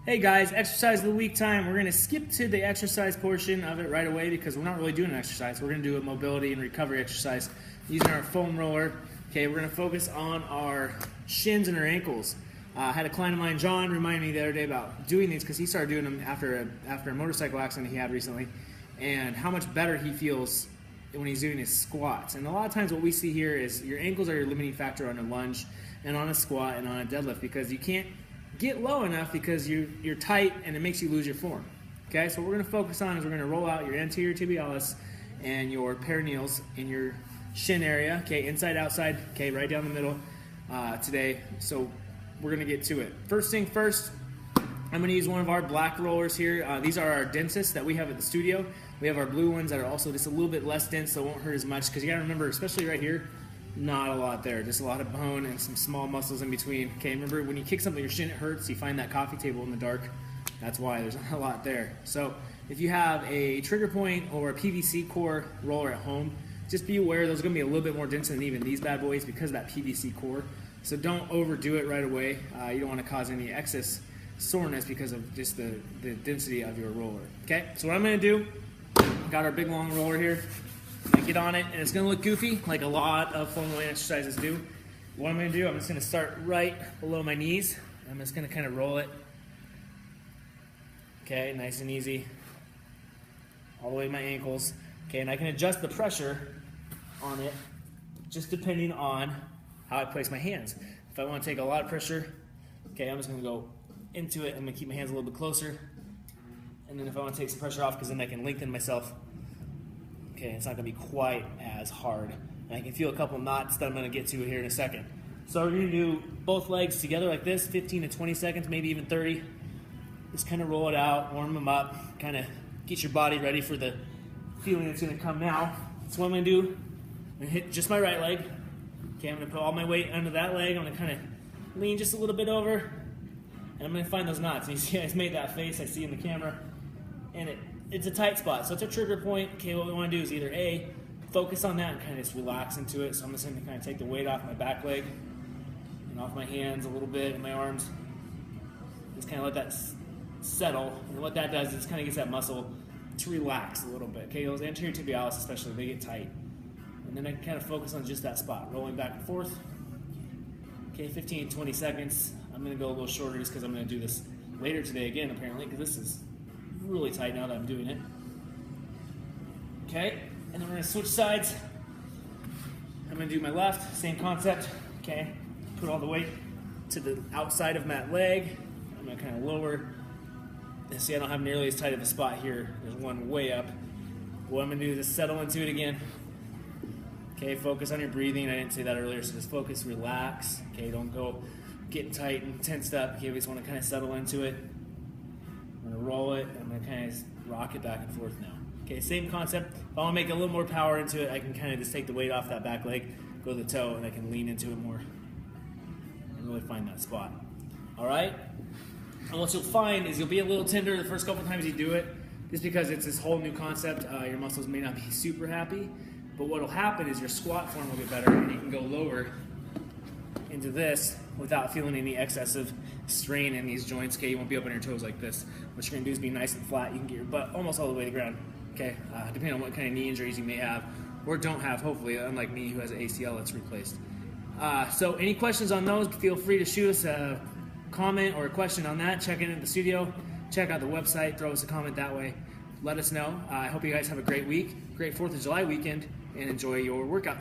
Hey guys, exercise of the week time. We're going to skip to the exercise portion of it right away because we're not really doing an exercise. We're going to do a mobility and recovery exercise using our foam roller. Okay, we're going to focus on our shins and our ankles. I had a client of mine, John, remind me the other day about doing these because he started doing them after a motorcycle accident he had recently, and how much better he feels when he's doing his squats. And a lot of times what we see here is your ankles are your limiting factor on a lunge and on a squat and on a deadlift because you can't get low enough because you're tight and it makes you lose your form. Okay, so what we're going to focus on is we're going to roll out your anterior tibialis and your peroneals in your shin area. Okay, inside, outside. Okay, right down the middle today. So we're going to get to it. First thing first, I'm going to use one of our black rollers here. These are our densest that we have at the studio. We have our blue ones that are also just a little bit less dense, so it won't hurt as much. Because you got to remember, especially right here, not a lot there, just a lot of bone and some small muscles in between. Okay, remember when you kick something, your shin, it hurts. You find that coffee table in the dark. That's why there's not a lot there. So if you have a trigger point or a PVC core roller at home, just be aware those are going to be a little bit more dense than even these bad boys because of that PVC core. So don't overdo it right away. You don't want to cause any excess soreness because of just the density of your roller. Okay, so what I'm going to do, got our big long roller here. I get on it, and it's going to look goofy, like a lot of foam rolling exercises do. What I'm going to do, I'm just going to start right below my knees. I'm just going to kind of roll it. Okay, nice and easy. All the way to my ankles. Okay, and I can adjust the pressure on it just depending on how I place my hands. If I want to take a lot of pressure, okay, I'm just going to go into it. I'm going to keep my hands a little bit closer. And then if I want to take some pressure off, because then I can lengthen myself, okay, it's not going to be quite as hard. And I can feel a couple knots that I'm going to get to here in a second. So we're going to do both legs together like this, 15 to 20 seconds, maybe even 30. Just kind of roll it out, warm them up, kind of get your body ready for the feeling that's going to come now. So what I'm going to do, I'm going to hit just my right leg. Okay, I'm going to put all my weight under that leg. I'm going to kind of lean just a little bit over. And I'm going to find those knots. And you see I just made that face I see in the camera. And it's a tight spot, so it's a trigger point. Okay, what we want to do is either A, focus on that and kind of just relax into it. So I'm just going to kind of take the weight off my back leg and off my hands a little bit and my arms. Just kind of let that settle. And what that does is kind of gets that muscle to relax a little bit. Okay, those anterior tibialis especially, they get tight. And then I can kind of focus on just that spot, rolling back and forth. Okay, 15, 20 seconds. I'm going to go a little shorter just because I'm going to do this later today again, apparently, because this is really tight now that I'm doing it. Okay, and then we're going to switch sides. I'm going to do my left, same concept. Okay, put all the weight to the outside of that leg. I'm going to kind of lower. See, I don't have nearly as tight of a spot here. There's one way up. What I'm going to do is just settle into it again. Okay, focus on your breathing. I didn't say that earlier, so just focus, relax. Okay, don't go getting tight and tensed up. Okay, we just want to kind of settle into it. I'm going to roll it. I'm going to kind of rock it back and forth now. Okay, same concept. If I want to make a little more power into it, I can kind of just take the weight off that back leg, go to the toe, and I can lean into it more and really find that spot. All right? And what you'll find is you'll be a little tender the first couple times you do it, just because it's this whole new concept. Your muscles may not be super happy, but what will happen is your squat form will get better, and you can go lower into this without feeling any excessive strain in these joints. Okay, you won't be up on your toes like this. What you're gonna do is be nice and flat. You can get your butt almost all the way to the ground. Okay, depending on what kind of knee injuries you may have or don't have, hopefully, unlike me who has an ACL that's replaced. So any questions on those, feel free to shoot us a comment or a question on that. Check in at the studio, check out the website, throw us a comment that way. Let us know. I hope you guys have a great week, great 4th of July weekend, and enjoy your workout.